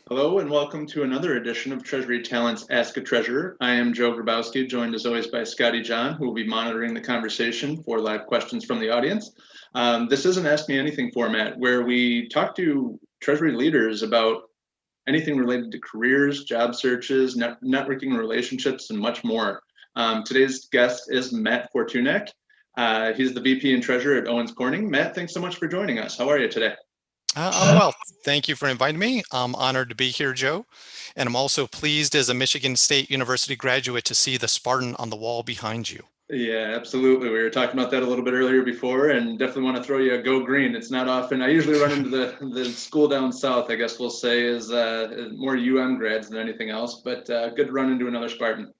Hello and welcome to another edition of Treasury Talent's Ask a Treasurer. I am Joe Grabowski, joined as always by Scotty John, who will be monitoring the conversation for live questions from the audience. This is an Ask Me Anything format where we talk to Treasury leaders about anything related to careers, job searches, networking relationships, and much more. Today's guest is Matt Fortunak. He's the VP and Treasurer at Owens Corning. Matt, thanks so much for joining us. How are you today? I'm well. Thank you for inviting me. I'm honored to be here, Joe. And I'm also pleased as a Michigan State University graduate to see the Spartan on the wall behind you. Yeah, absolutely. We were talking about that a little bit earlier before, and definitely want to throw you a go green. It's not often. I usually run into the school down south, I guess we'll say, is more grads than anything else, but good to run into another Spartan.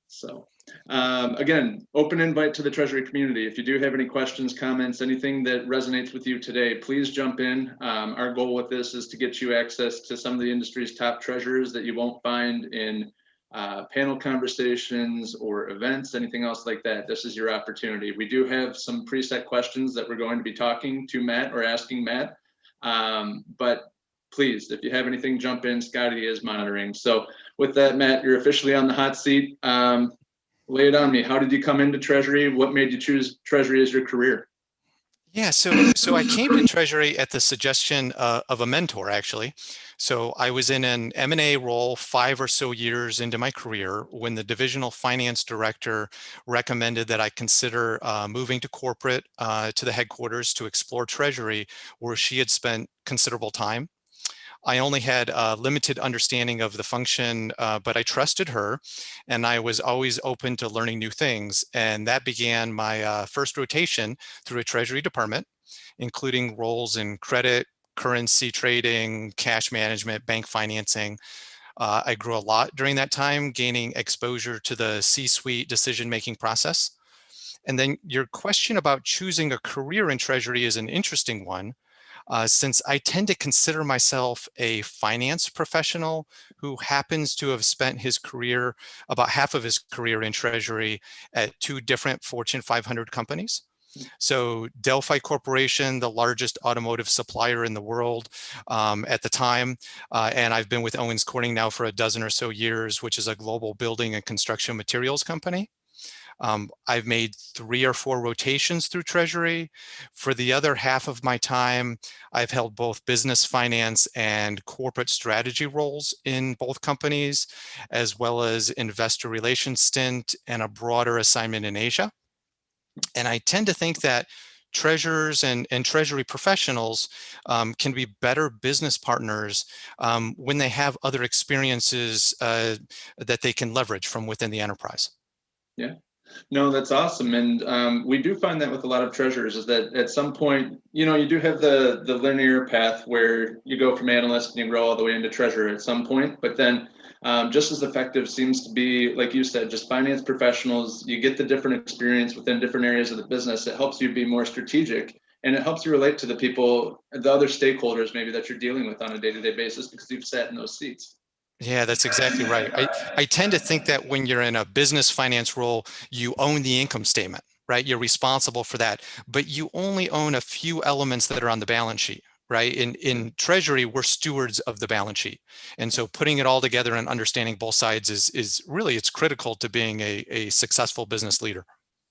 So again, open invite to the Treasury community. If you do have any questions, comments, anything that resonates with you today, please jump in. Our goal with this is to get you access to some of the industry's top treasurers that you won't find in panel conversations or events, anything else like that. This is your opportunity. We do have some preset questions that we're going to be talking to Matt or asking Matt, but please, if you have anything, jump in. Scotty is monitoring. So with that, Matt, you're officially on the hot seat. Lay it on me. How did you come into Treasury? What made you choose Treasury as your career? Yeah, so I came to Treasury at the suggestion of a mentor, actually. So I was in an M&A role 5 or so years into my career when the divisional finance director recommended that I consider moving to corporate to the headquarters to explore Treasury, where she had spent considerable time. I only had a limited understanding of the function, but I trusted her and I was always open to learning new things. And that began my first rotation through a Treasury department, including roles in credit, currency trading, cash management, bank financing. I grew a lot during that time, gaining exposure to the C-suite decision-making process. And then your question about choosing a career in Treasury is an interesting one. Since I tend to consider myself a finance professional who happens to have spent his career, about half of his career in Treasury at 2 different Fortune 500 companies. So Delphi Corporation, the largest automotive supplier in the world at the time, and I've been with Owens Corning now for a dozen or so years, which is a global building and construction materials company. I've made 3 or 4 rotations through Treasury. For the other half of my time, I've held both business finance and corporate strategy roles in both companies, as well as investor relations stint and a broader assignment in Asia. And I tend to think that treasurers and Treasury professionals can be better business partners when they have other experiences that they can leverage from within the enterprise. Yeah. No, that's awesome. And we do find that with a lot of treasurers is that at some point, you do have the linear path where you go from analyst and you grow all the way into treasurer at some point. But then just as effective seems to be, like you said, just finance professionals. You get the different experience within different areas of the business. It helps you be more strategic and it helps you relate to the people, the other stakeholders maybe that you're dealing with on a day-to-day basis because you've sat in those seats. Yeah, that's exactly right. I tend to think that when you're in a business finance role, you own the income statement, right? You're responsible for that, but you only own a few elements that are on the balance sheet, right? In Treasury, we're stewards of the balance sheet. And so putting it all together and understanding both sides is really, it's critical to being a successful business leader.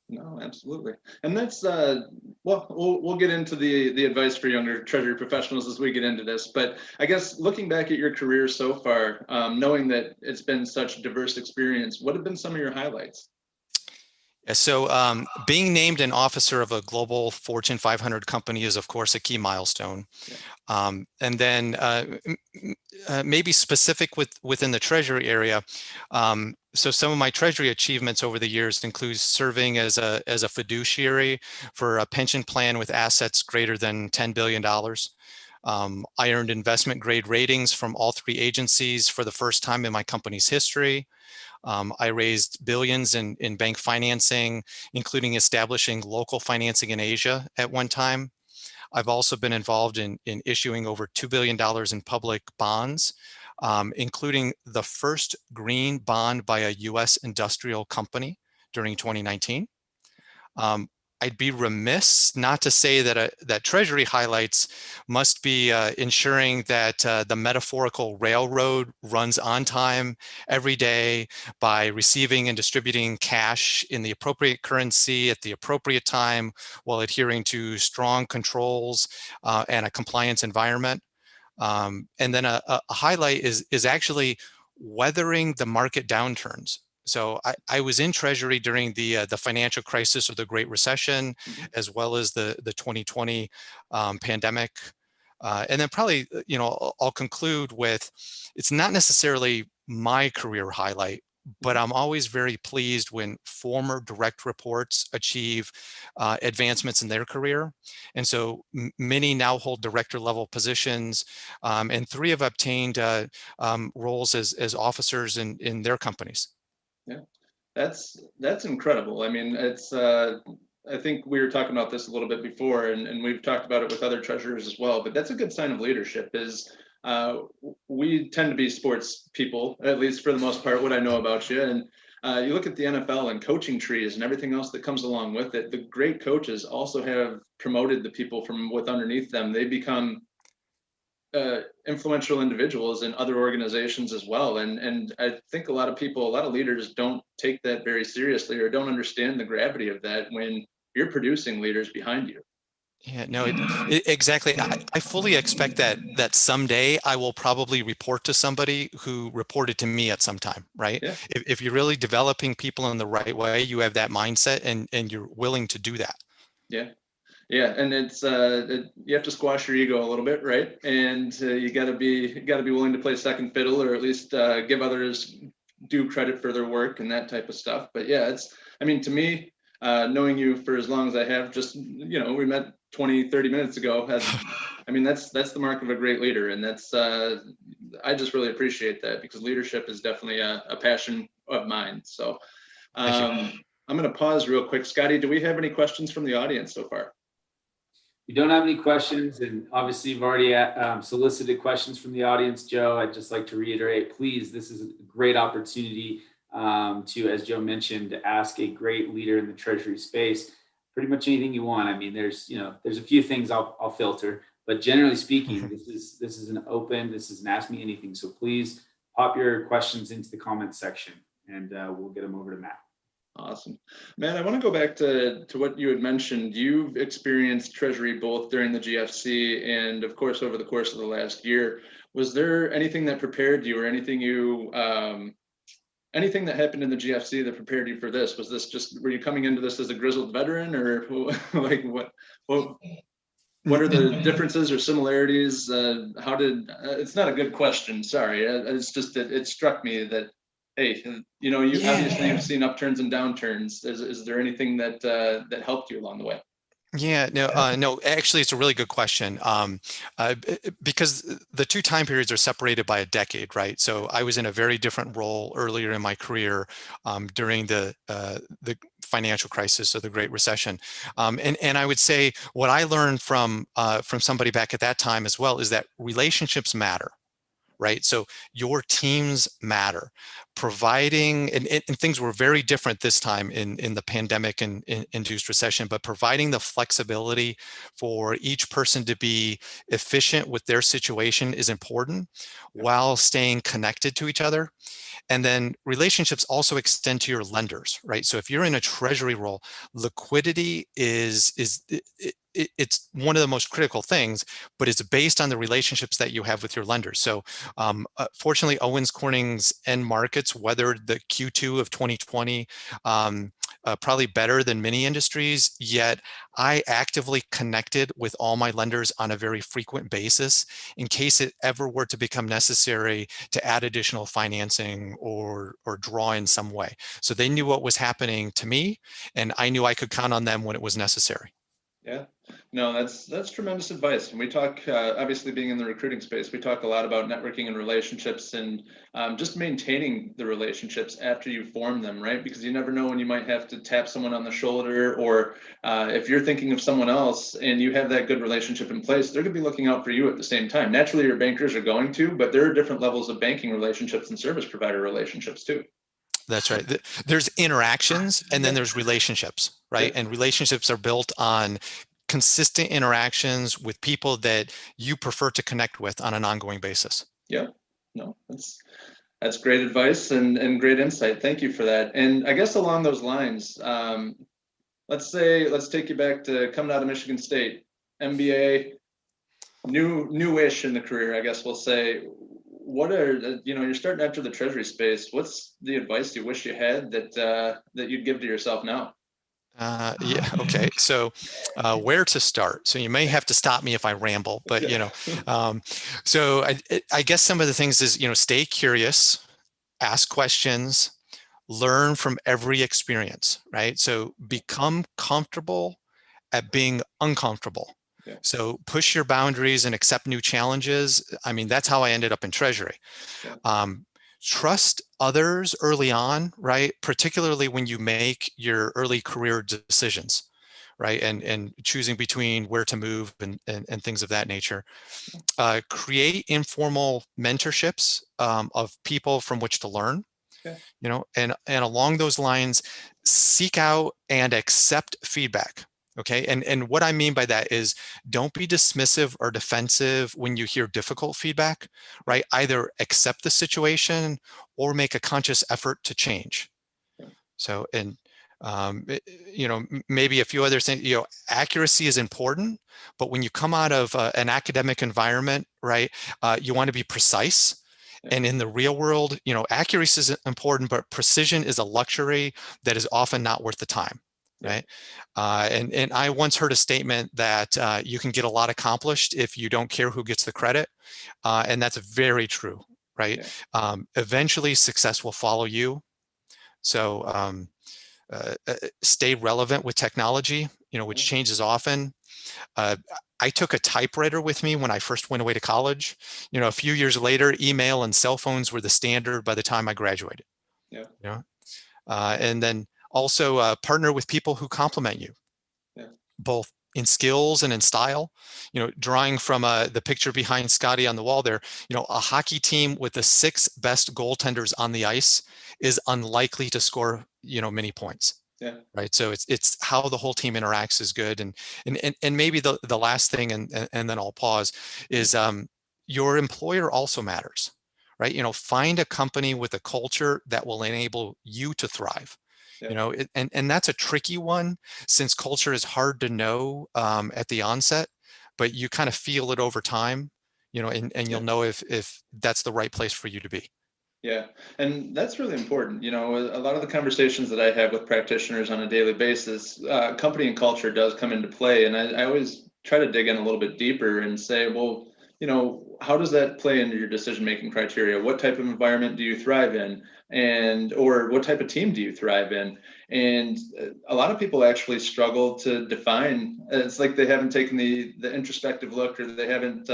No, absolutely. And that's well, we'll get into the advice for younger treasury professionals as we get into this. But I guess looking back at your career so far, knowing that it's been such a diverse experience, what have been some of your highlights? Yeah, so being named an officer of a global Fortune 500 company is, of course, a key milestone. Yeah. And then maybe specific within the Treasury area. So some of my Treasury achievements over the years include serving as a fiduciary for a pension plan with assets greater than $10 billion. I earned investment grade ratings from all 3 agencies for the first time in my company's history. I raised billions in bank financing, including establishing local financing in Asia at one time. I've also been involved in issuing over $2 billion in public bonds, including the first green bond by a US industrial company during 2019. I'd be remiss not to say that that Treasury highlights must be ensuring that the metaphorical railroad runs on time every day by receiving and distributing cash in the appropriate currency at the appropriate time while adhering to strong controls and a compliance environment. And then a highlight is actually weathering the market downturns. So I was in Treasury during the financial crisis or the Great Recession, as well as the 2020 pandemic. And then probably, I'll conclude with, it's not necessarily my career highlight, but I'm always very pleased when former direct reports achieve advancements in their career. And so many now hold director level positions, and 3 have obtained roles as officers in their companies. Yeah, that's incredible. I mean, it's I think we were talking about this a little bit before, and we've talked about it with other treasurers as well, but that's a good sign of leadership is we tend to be sports people, at least for the most part, what I know about you. And you look at the NFL and coaching trees and everything else that comes along with it. The great coaches also have promoted the people from with underneath them. They become influential individuals in other organizations as well. And I think a lot of people, a lot of leaders don't take that very seriously or don't understand the gravity of that when you're producing leaders behind you. Yeah, no, exactly. I fully expect that someday I will probably report to somebody who reported to me at some time, right? Yeah. If you're really developing people in the right way, you have that mindset and you're willing to do that. Yeah. Yeah, and it's you have to squash your ego a little bit, right? And you got to be willing to play second fiddle, or at least give others due credit for their work and that type of stuff. But yeah, I mean, to me, knowing you for as long as I have, just we met 20-30 minutes ago. I mean, that's the mark of a great leader, and that's I just really appreciate that, because leadership is definitely a passion of mine. So I'm going to pause real quick. Scotty, do we have any questions from the audience so far? We don't have any questions, and obviously you've already solicited questions from the audience, Joe. I'd just like to reiterate, please, this is a great opportunity to, as Joe mentioned, to ask a great leader in the Treasury space pretty much anything you want. I mean, there's a few things I'll filter, but generally speaking, this is an ask me anything. So please pop your questions into the comments section, and we'll get them over to Matt. Awesome. Matt, I want to go back to what you had mentioned. You've experienced Treasury both during the GFC and, of course, over the course of the last year. Was there anything that prepared you, or anything anything that happened in the GFC that prepared you for this? Was this were you coming into this as a grizzled veteran, or like what are the differences or similarities? It's not a good question, sorry. It's just that it struck me that, hey, obviously you've seen upturns and downturns. Is there anything that helped you along the way? Yeah, no, actually, it's a really good question, because the 2 time periods are separated by a decade, right? So I was in a very different role earlier in my career during the financial crisis or the Great Recession, and I would say what I learned from somebody back at that time as well is that relationships matter. Right. So your teams matter. Providing, and things were very different this time in the pandemic and induced recession, but providing the flexibility for each person to be efficient with their situation is important while staying connected to each other. And then relationships also extend to your lenders, right? So if you're in a treasury role, liquidity it's one of the most critical things, but it's based on the relationships that you have with your lenders. So fortunately, Owens Corning's end markets weathered the Q2 of 2020 probably better than many industries, yet I actively connected with all my lenders on a very frequent basis in case it ever were to become necessary to add additional financing or draw in some way. So they knew what was happening to me, and I knew I could count on them when it was necessary. Yeah, no, that's tremendous advice. And we talk, obviously being in the recruiting space, we talk a lot about networking and relationships, and just maintaining the relationships after you form them, right? Because you never know when you might have to tap someone on the shoulder, or if you're thinking of someone else and you have that good relationship in place, they're going to be looking out for you at the same time. Naturally, your bankers are going to, but there are different levels of banking relationships and service provider relationships too. That's right. There's interactions and then there's relationships, right? Yeah. And relationships are built on consistent interactions with people that you prefer to connect with on an ongoing basis. Yeah, no, that's great advice and great insight. Thank you for that. And I guess along those lines, let's take you back to coming out of Michigan State, MBA, newish in the career, I guess we'll say. What are, you're starting to enter the Treasury space. What's the advice you wish you had that you'd give to yourself now? Yeah. Okay. So, where to start? So you may have to stop me if I ramble, but so I guess some of the things is, stay curious, ask questions, learn from every experience, right? So become comfortable at being uncomfortable. Yeah. So push your boundaries and accept new challenges. I mean, that's how I ended up in Treasury. Yeah. Trust others early on, right? Particularly when you make your early career decisions, right? And choosing between where to move and things of that nature. Create informal mentorships of people from which to learn. Yeah. And along those lines, seek out and accept feedback. Okay. And what I mean by that is don't be dismissive or defensive when you hear difficult feedback, right? Either accept the situation or make a conscious effort to change. Yeah. So, and, maybe a few other things, accuracy is important, but when you come out of an academic environment, right, you want to be precise. And in the real world, accuracy is important, but precision is a luxury that is often not worth the time, right? And I once heard a statement that you can get a lot accomplished if you don't care who gets the credit. And that's very true, right? Eventually, success will follow you. So stay relevant with technology, which changes often. I took a typewriter with me when I first went away to college. A few years later, email and cell phones were the standard by the time I graduated. And then also partner with people who complement you, both in skills and in style. Drawing from the picture behind Scotty on the wall there, a hockey team with the 6 best goaltenders on the ice is unlikely to score, many points. Yeah. Right. So it's how the whole team interacts is good. And maybe the last thing, and then I'll pause, is your employer also matters, right? Find a company with a culture that will enable you to thrive. And that's a tricky one since culture is hard to know at the onset, but you kind of feel it over time, and you'll know if that's the right place for you to be. Yeah, and that's really important. A lot of the conversations that I have with practitioners on a daily basis, company and culture does come into play. And I always try to dig in a little bit deeper and say, well, how does that play into your decision-making criteria? What type of environment do you thrive in? Or what type of team do you thrive in? And a lot of people actually struggle to define. It's like they haven't taken the introspective look, or they haven't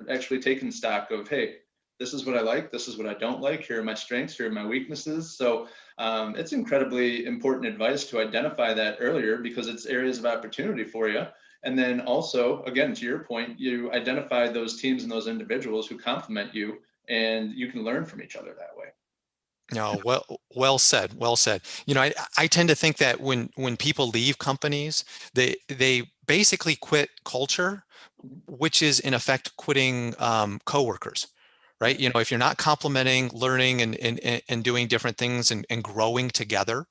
actually taken stock of, hey, this is what I like, this is what I don't like, here are my strengths, here are my weaknesses. So it's incredibly important advice to identify that earlier, because it's areas of opportunity for you. And then also, again, to your point, you identify those teams and those individuals who complement you, and you can learn from each other that way. No, well said. Well said. I tend to think that when people leave companies, they basically quit culture, which is in effect quitting coworkers. Right. If you're not complementing, learning and doing different things and growing together,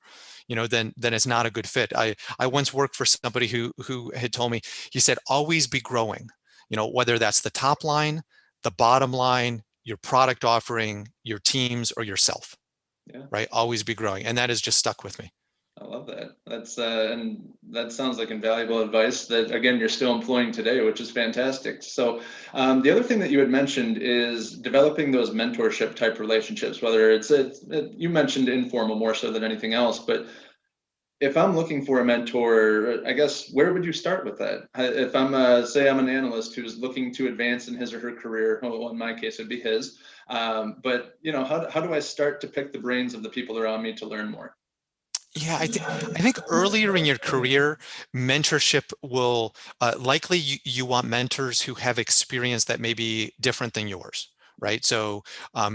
then it's not a good fit. I once worked for somebody who had told me, he said, always be growing, whether that's the top line, the bottom line, your product offering, your teams, or yourself. Right. Always be growing. And that has just stuck with me. I love that. That's and that sounds like invaluable advice that, again, you're still employing today, which is fantastic. So the other thing that you had mentioned is developing those mentorship type relationships, whether you mentioned informal more so than anything else, but if I'm looking for a mentor, I guess, where would you start with that? If I'm, say I'm an analyst who's looking to advance in his or her career, well, in my case, it'd be his. But how do I start to pick the brains of the people around me to learn more? Yeah, I think earlier in your career, mentorship will likely you want mentors who have experience that may be different than yours, right? So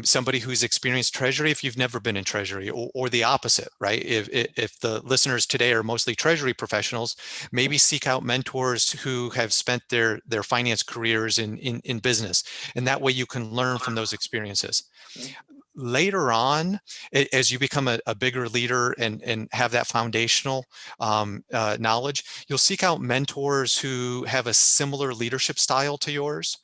somebody who's experienced Treasury if you've never been in Treasury, or the opposite, right? If the listeners today are mostly Treasury professionals, maybe seek out mentors who have spent their finance careers in business. And that way you can learn from those experiences. Later on, as you become a bigger leader and have that foundational knowledge, you'll seek out mentors who have a similar leadership style to yours,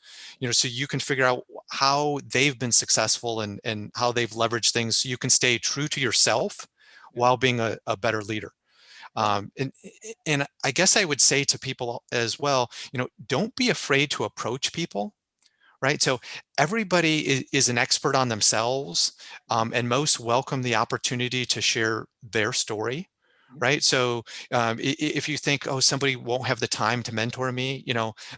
so you can figure out how they've been successful and how they've leveraged things so you can stay true to yourself while being a better leader. And I guess I would say to people as well, don't be afraid to approach people. Right. So everybody is an expert on themselves, and most welcome the opportunity to share their story. Right. So if you think, oh, somebody won't have the time to mentor me,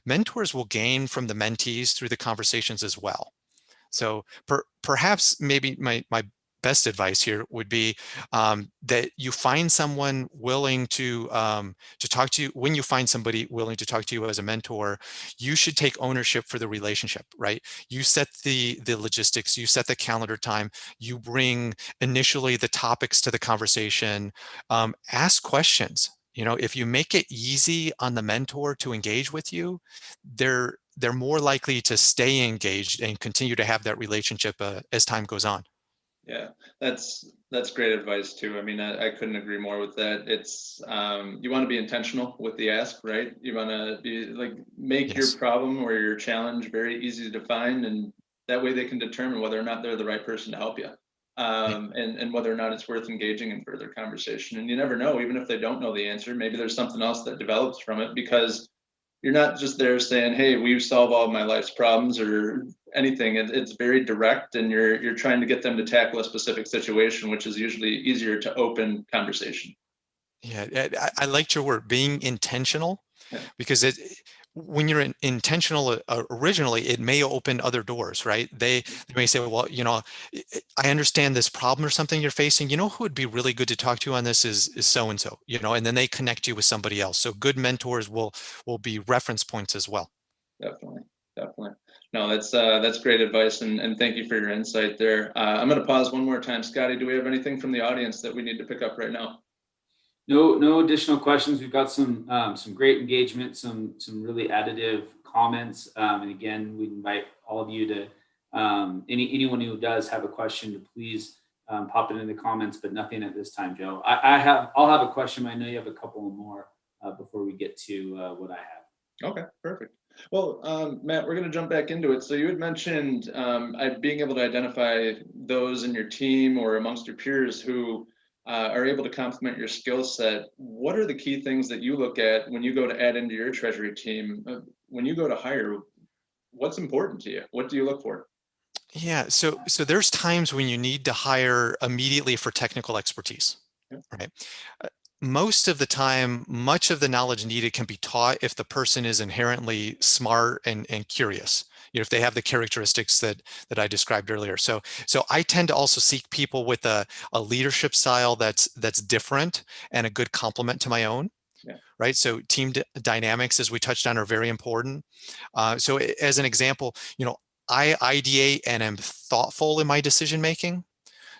mentors will gain from the mentees through the conversations as well. So perhaps maybe my best advice here would be that you find someone willing to talk to you. When you find somebody willing to talk to you as a mentor, you should take ownership for the relationship, right? You set the logistics, you set the calendar time, you bring initially the topics to the conversation, ask questions. If you make it easy on the mentor to engage with you, they're more likely to stay engaged and continue to have that relationship as time goes on. Yeah, that's great advice too. I mean, I couldn't agree more with that. It's you want to be intentional with the ask, right? You want to be make Yes. your problem or your challenge very easy to define, and that way they can determine whether or not they're the right person to help you, and whether or not it's worth engaging in further conversation. And you never know, even if they don't know the answer, maybe there's something else that develops from it, because you're not just there saying, hey, we solve all of my life's problems or anything. It's very direct, and you're trying to get them to tackle a specific situation, which is usually easier to open conversation. Yeah, I liked your word, being intentional, because when you're intentional originally, it may open other doors, right? They may say, well, I understand this problem or something you're facing. Who would be really good to talk to on this is so-and-so, and then they connect you with somebody else. So good mentors will be reference points as well. Definitely. No, that's great advice, and thank you for your insight there. I'm going to pause one more time. Scotty, do we have anything from the audience that we need to pick up right now? No additional questions. We've got some great engagement, some really additive comments, and again, we invite all of you to anyone who does have a question to please pop it in the comments, but nothing at this time, Joe. I'll have a question. I know you have a couple more before we get to what I have. Okay, perfect. Well, Matt, we're going to jump back into it. So you had mentioned being able to identify those in your team or amongst your peers who are able to complement your skill set. What are the key things that you look at when you go to add into your Treasury team? When you go to hire, what's important to you? What do you look for? Yeah, so there's times when you need to hire immediately for technical expertise, right? Most of the time, much of the knowledge needed can be taught if the person is inherently smart and curious, if they have the characteristics that I described earlier. So I tend to also seek people with a leadership style that's different and a good complement to my own. Right. So team dynamics, as we touched on, are very important. So as an example, I ideate and am thoughtful in my decision making.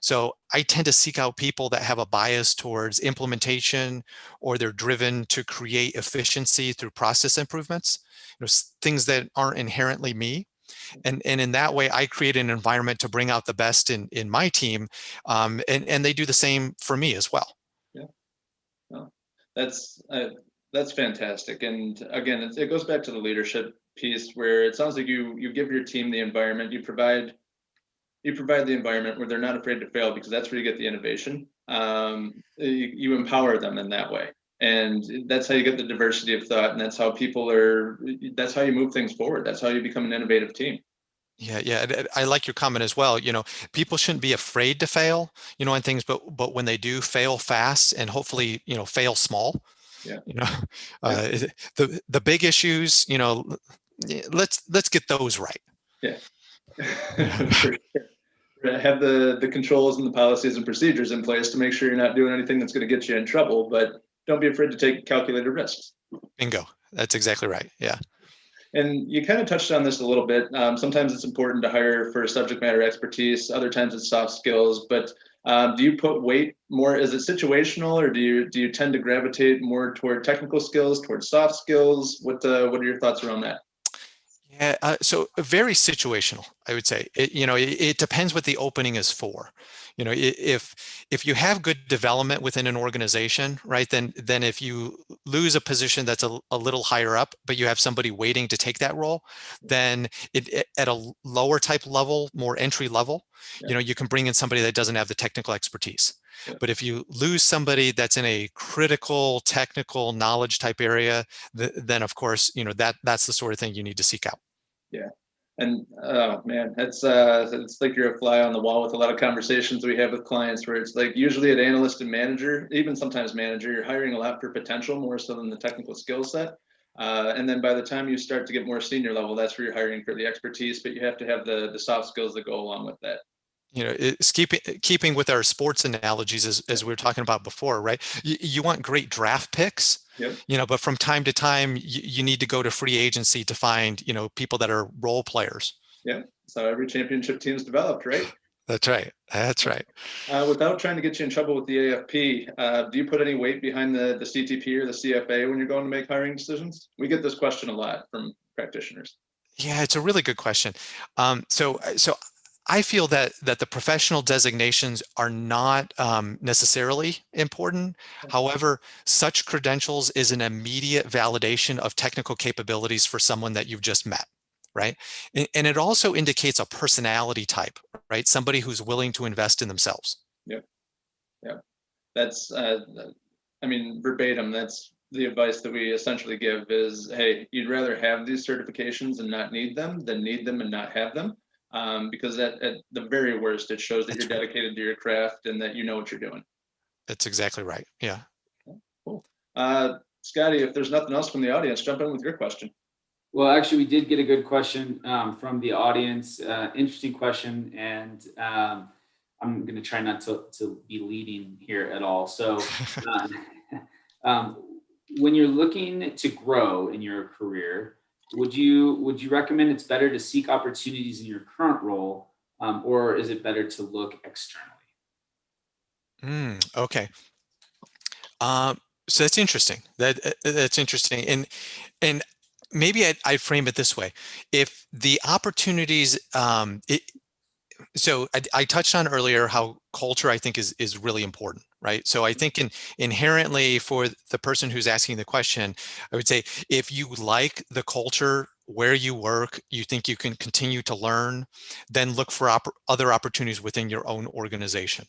So I tend to seek out people that have a bias towards implementation, or they're driven to create efficiency through process improvements, things that aren't inherently me. And in that way, I create an environment to bring out the best in my team. And they do the same for me as well. Yeah, well, that's fantastic. And again, it goes back to the leadership piece, where it sounds like you give your team the environment, you provide the environment where they're not afraid to fail, because that's where you get the innovation. You empower them in that way, and that's how you get the diversity of thought, and that's how that's how you move things forward. That's how you become an innovative team. Yeah. I like your comment as well. People shouldn't be afraid to fail, on things, but when they do, fail fast, and hopefully, fail small. Yeah. The big issues, let's get those right. Yeah. For sure. Have the controls and the policies and procedures in place to make sure you're not doing anything that's going to get you in trouble, but don't be afraid to take calculated risks. Bingo. That's exactly right. Yeah. And you kind of touched on this a little bit. Sometimes it's important to hire for subject matter expertise. Other times it's soft skills. But do you put weight more? Is it situational, or do you tend to gravitate more toward technical skills, toward soft skills? What are your thoughts around that? Yeah, so very situational, I would say. It depends what the opening is for. If you have good development within an organization, right, then if you lose a position that's a little higher up, but you have somebody waiting to take that role, then at a lower type level, more entry level, Yeah. you can bring in somebody that doesn't have the technical expertise. Yeah. But if you lose somebody that's in a critical technical knowledge type area, then of course, that's the sort of thing you need to seek out. Yeah. And oh man, it's like you're a fly on the wall with a lot of conversations we have with clients where it's like usually at analyst and manager, even sometimes manager, you're hiring a lot for potential more so than the technical skill set. And then by the time you start to get more senior level, that's where you're hiring for the expertise, but you have to have the soft skills that go along with that. It's keeping with our sports analogies as we were talking about before, right? You want great draft picks, Yep. But from time to time, you need to go to free agency to find, people that are role players. Yeah. So every championship team is developed, right? That's right. That's right. Without trying to get you in trouble with the AFP, do you put any weight behind the CTP or the CFA when you're going to make hiring decisions? We get this question a lot from practitioners. Yeah, it's a really good question. So I feel that the professional designations are not necessarily important. However, such credentials is an immediate validation of technical capabilities for someone that you've just met, right? And it also indicates a personality type, right? Somebody who's willing to invest in themselves. Yep. Yeah. That's, verbatim, that's the advice that we essentially give is, hey, you'd rather have these certifications and not need them than need them and not have them. Because at the very worst, it shows that you're dedicated to your craft and that you know what you're doing. That's exactly right. Yeah. Cool. Scotty, if there's nothing else from the audience, jump in with your question. Well, actually, we did get a good question from the audience. Interesting question, and I'm going to try not to be leading here at all. So, when you're looking to grow in your career, would you recommend it's better to seek opportunities in your current role, or is it better to look externally? Okay. So that's interesting. That's interesting, and maybe I frame it this way: if the opportunities, so I touched on earlier how culture I think is really important, right? So I think inherently for the person who's asking the question, I would say if you like the culture where you work, you think you can continue to learn, then look for other opportunities within your own organization,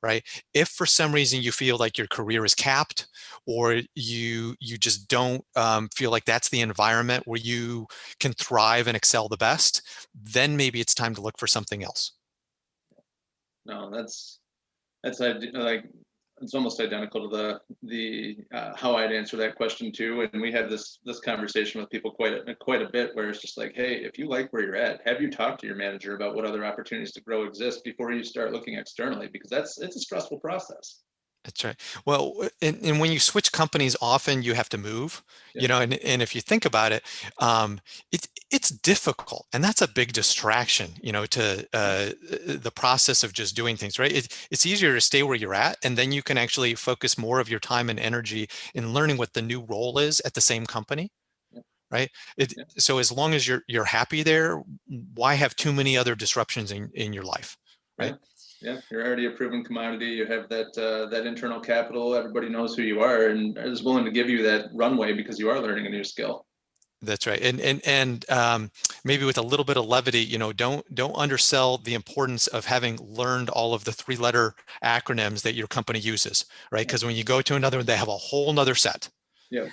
right? If for some reason you feel like your career is capped, or you just don't feel like that's the environment where you can thrive and excel the best, then maybe it's time to look for something else. No, that's like it's almost identical to the how I'd answer that question too. And we had this conversation with people quite a bit, where it's just like, hey, if you like where you're at, have you talked to your manager about what other opportunities to grow exist before you start looking externally, because it's a stressful process. That's right. Well, and when you switch companies, often you have to move, Yeah. and if you think about it, it's difficult, and that's a big distraction, to the process of just doing things, right? It's easier to stay where you're at, and then you can actually focus more of your time and energy in learning what the new role is at the same company, right? So as long as you're happy there, why have too many other disruptions in your life, right? Yeah, you're already a proven commodity. You have that internal capital. Everybody knows who you are and is willing to give you that runway because you are learning a new skill. That's right. And maybe with a little bit of levity, don't undersell the importance of having learned all of the 3-letter acronyms that your company uses, right? Because when you go to another one, they have a whole nother set. Yeah.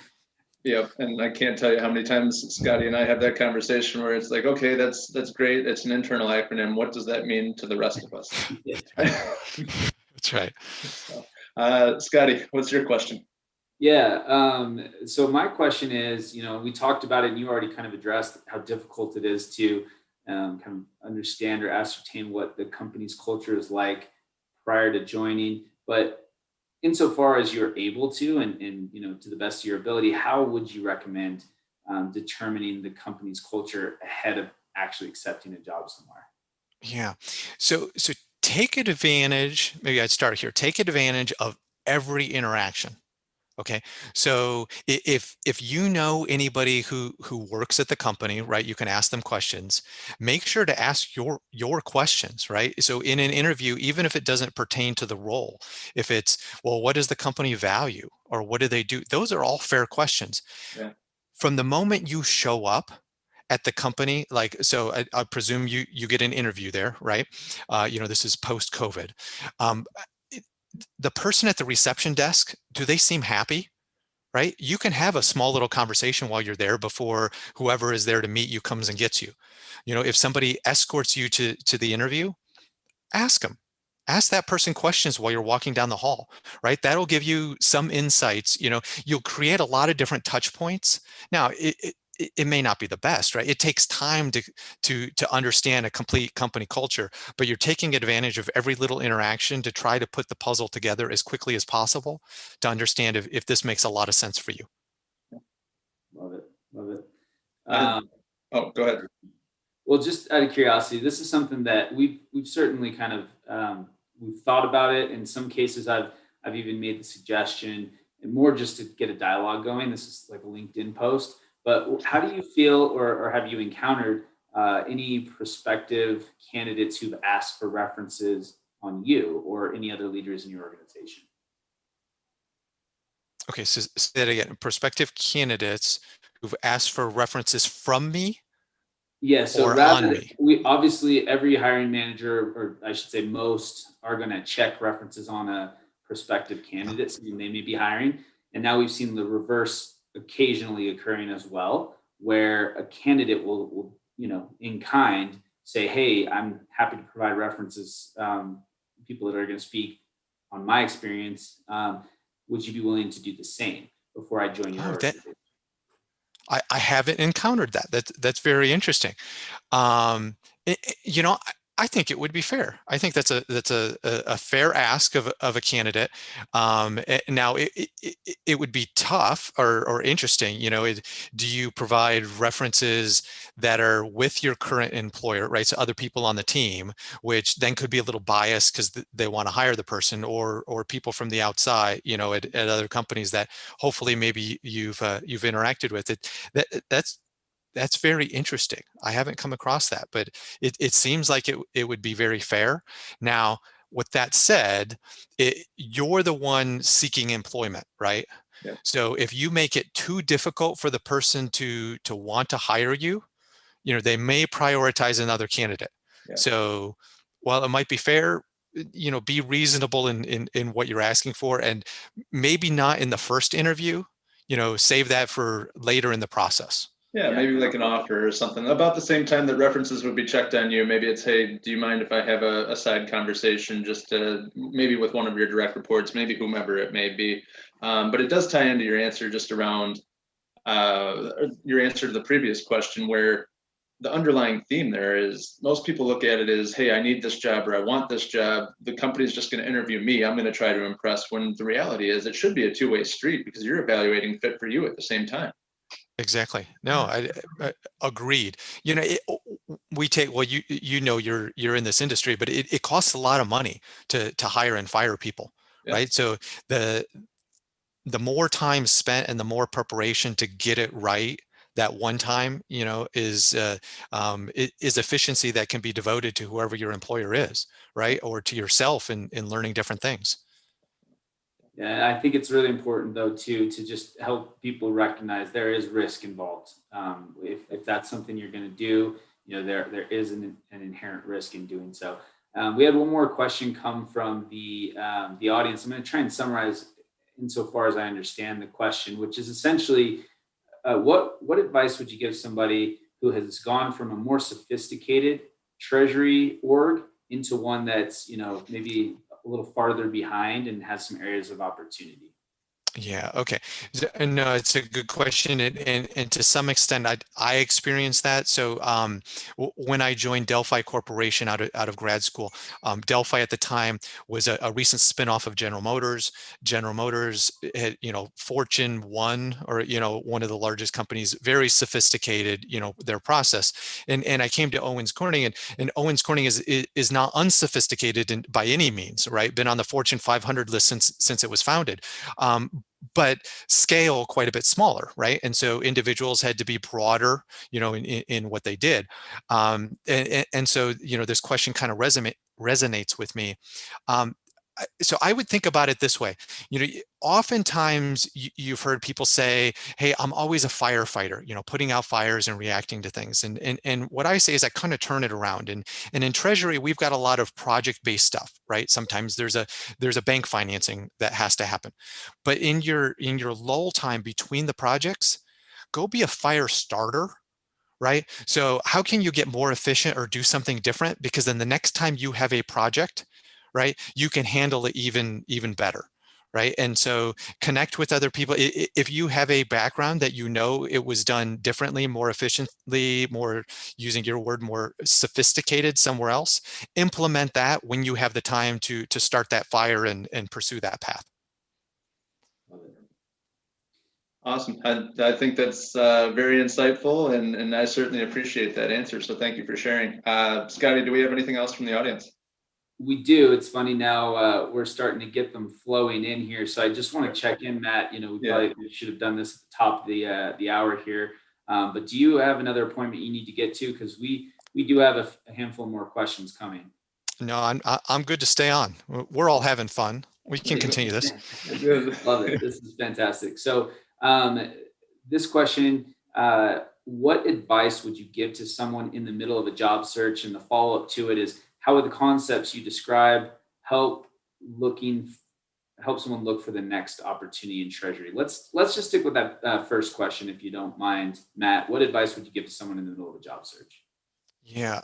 Yeah, and I can't tell you how many times Scotty and I have that conversation where it's like, okay, that's great. It's an internal acronym. What does that mean to the rest of us? That's right. So, Scotty, what's your question? Yeah. So my question is, we talked about it and you already kind of addressed how difficult it is to kind of understand or ascertain what the company's culture is like prior to joining. But insofar as you're able to, and to the best of your ability, how would you recommend determining the company's culture ahead of actually accepting a job somewhere? Yeah. So take advantage, maybe I'd start here, take advantage of every interaction. Okay. So if you know anybody who works at the company, right, you can ask them questions. Make sure to ask your questions, right? So in an interview, even if it doesn't pertain to the role, if it's, well, what does the company value or what do they do? Those are all fair questions. Yeah. From the moment you show up at the company, like, so I presume you get an interview there, right? This is post-COVID. The person at the reception desk, do they seem happy? Right? You can have a small little conversation while you're there before whoever is there to meet you comes and gets you. If somebody escorts you to the interview, ask them. Ask that person questions while you're walking down the hall, right? That'll give you some insights. You'll create a lot of different touch points. Now, it may not be the best, right? It takes time to understand a complete company culture, but you're taking advantage of every little interaction to try to put the puzzle together as quickly as possible to understand if this makes a lot of sense for you. Love it. Love it. Go ahead. Well, just out of curiosity, this is something that we've certainly kind of we've thought about it. In some cases, I've even made the suggestion, and more just to get a dialogue going. This is like a LinkedIn post. But how do you feel, or have you encountered any prospective candidates who've asked for references on you or any other leaders in your organization? Okay, so say that again. Prospective candidates who've asked for references from me? Yeah, so or rather, on me? we obviously every hiring manager, or I should say most, are going to check references on a prospective candidate, and they may be hiring. And now we've seen the reverse occasionally occurring as well, where a candidate will in kind say, "Hey, I'm happy to provide references, people that are going to speak on my experience. Would you be willing to do the same before I join your organization?" I haven't encountered that. That's very interesting. I think it would be fair. I think that's a fair ask of a candidate. Now it would be tough or interesting. Do you provide references that are with your current employer, right? So other people on the team, which then could be a little biased because they want to hire the person, or people from the outside, at other companies that hopefully maybe you've interacted with it. That's very interesting. I haven't come across that, but it seems like it would be very fair. Now, with that said, you're the one seeking employment, right? Yeah. So if you make it too difficult for the person to want to hire you, they may prioritize another candidate. Yeah. So while it might be fair, be reasonable in what you're asking for, and maybe not in the first interview, save that for later in the process. Yeah, maybe like an offer or something. About the same time that references would be checked on you, maybe it's, hey, do you mind if I have a side conversation just maybe with one of your direct reports, maybe whomever it may be. But it does tie into your answer just around your answer to the previous question, where the underlying theme there is most people look at it as, hey, I need this job or I want this job. The company's just going to interview me. I'm going to try to impress, when the reality is it should be a two-way street because you're evaluating fit for you at the same time. Exactly. No, I agreed. We take, well, you're in this industry, but it costs a lot of money to hire and fire people, Yeah. right? So the more time spent and the more preparation to get it right that one time, is efficiency that can be devoted to whoever your employer is, right? Or to yourself in learning different things. Yeah, I think it's really important though to just help people recognize there is risk involved. If that's something you're going to do, there is an inherent risk in doing so. We had one more question come from the audience. I'm going to try and summarize insofar as I understand the question, which is essentially, what advice would you give somebody who has gone from a more sophisticated treasury org into one that's maybe a little farther behind and has some areas of opportunity? Yeah. Okay. No, it's a good question, and to some extent, I experienced that. So when I joined Delphi Corporation out of grad school, Delphi at the time was a recent spinoff of General Motors. General Motors had, Fortune 1, or one of the largest companies, very sophisticated, their process. And I came to Owens Corning, and Owens Corning is not unsophisticated by any means, right? Been on the Fortune 500 list since it was founded. But scale quite a bit smaller, right? And so individuals had to be broader, in what they did. And so, this question kind of resonates with me. Um, so I would think about it this way. Oftentimes you've heard people say, "Hey, I'm always a firefighter," putting out fires and reacting to things. And what I say is I kind of turn it around. And in Treasury, we've got a lot of project-based stuff, right? Sometimes there's a bank financing that has to happen. But in your lull time between the projects, go be a fire starter, right? So how can you get more efficient or do something different? Because then the next time you have a project, right, you can handle it even better, right? And so connect with other people. If you have a background that it was done differently, more efficiently, more, using your word, more sophisticated somewhere else, implement that when you have the time to start that fire and pursue that path. Awesome. I think that's very insightful, and I certainly appreciate that answer. So thank you for sharing. Scotty, do we have anything else from the audience? We do. It's funny now, we're starting to get them flowing in here. So I just want to check in, Matt. We should have done this at the top of the hour here. But do you have another appointment you need to get to? Because we do have a handful more questions coming. No, I'm good to stay on. We're all having fun. We can continue this. Love it. This is fantastic. So this question, what advice would you give to someone in the middle of a job search? And the follow-up to it is, how would the concepts you describe help someone look for the next opportunity in Treasury? Let's just stick with that first question, if you don't mind, Matt. What advice would you give to someone in the middle of a job search? Yeah.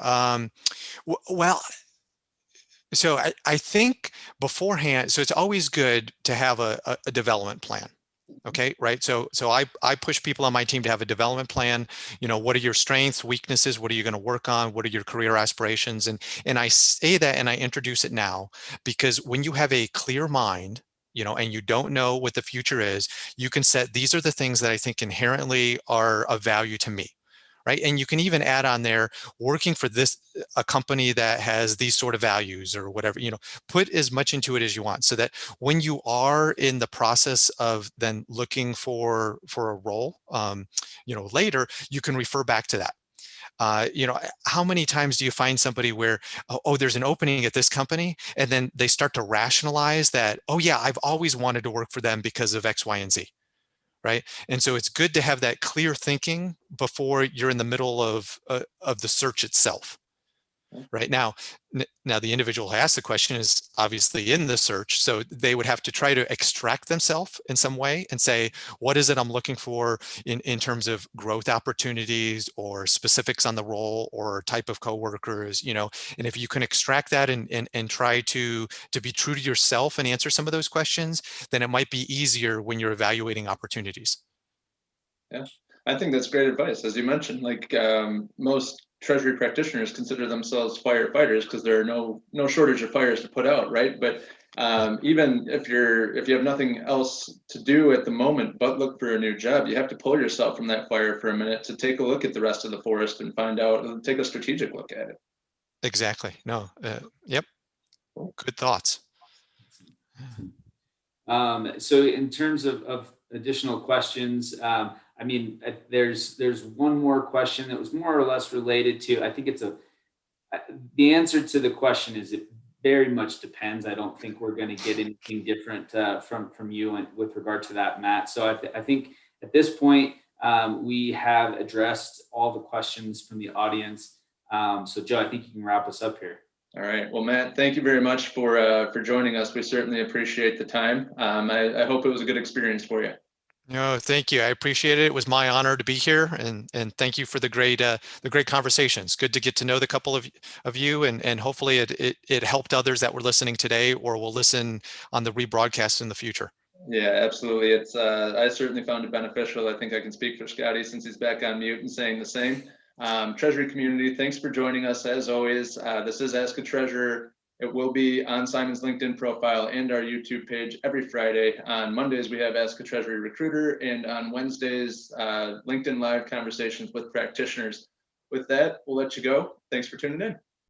Well, so I think beforehand, so it's always good to have a development plan. Okay, right. So I push people on my team to have a development plan. What are your strengths, weaknesses? What are you going to work on? What are your career aspirations? And I say that, and I introduce it now, because when you have a clear mind, and you don't know what the future is, you can set, these are the things that I think inherently are of value to me. Right. And you can even add on there, working for a company that has these sort of values or whatever, put as much into it as you want, so that when you are in the process of then looking for a role, later, you can refer back to that. How many times do you find somebody where, oh, there's an opening at this company, and then they start to rationalize that, oh yeah, I've always wanted to work for them because of X, Y, and Z. Right. And so it's good to have that clear thinking before you're in the middle of the search itself. Right now, the individual who asked the question is obviously in the search, so they would have to try to extract themselves in some way and say, what is it I'm looking for in terms of growth opportunities or specifics on the role or type of coworkers, and if you can extract that and try to be true to yourself and answer some of those questions, then it might be easier when you're evaluating opportunities. Yeah, I think that's great advice. As you mentioned, like most Treasury practitioners consider themselves firefighters because there are no shortage of fires to put out, right? But even if you have nothing else to do at the moment but look for a new job, you have to pull yourself from that fire for a minute to take a look at the rest of the forest and take a strategic look at it. Exactly. No. Yep. Good thoughts. So in terms of additional questions, there's one more question that was more or less related to, I think the answer to the question is it very much depends. I don't think we're going to get anything different from you with regard to that, Matt. So I think at this point, we have addressed all the questions from the audience. So Joe, I think you can wrap us up here. All right. Well, Matt, thank you very much for joining us. We certainly appreciate the time. I hope it was a good experience for you. No, thank you. I appreciate it. It was my honor to be here, and thank you for the great conversations. Good to get to know the couple of you, and hopefully it helped others that were listening today or will listen on the rebroadcast in the future. Yeah, absolutely. It's I certainly found it beneficial. I think I can speak for Scotty since he's back on mute and saying the same. Treasury community, thanks for joining us as always. This is Ask a Treasurer. It will be on Simon's LinkedIn profile and our YouTube page every Friday. On Mondays, we have Ask a Treasury Recruiter, and on Wednesdays, LinkedIn Live conversations with practitioners. With that, we'll let you go. Thanks for tuning in.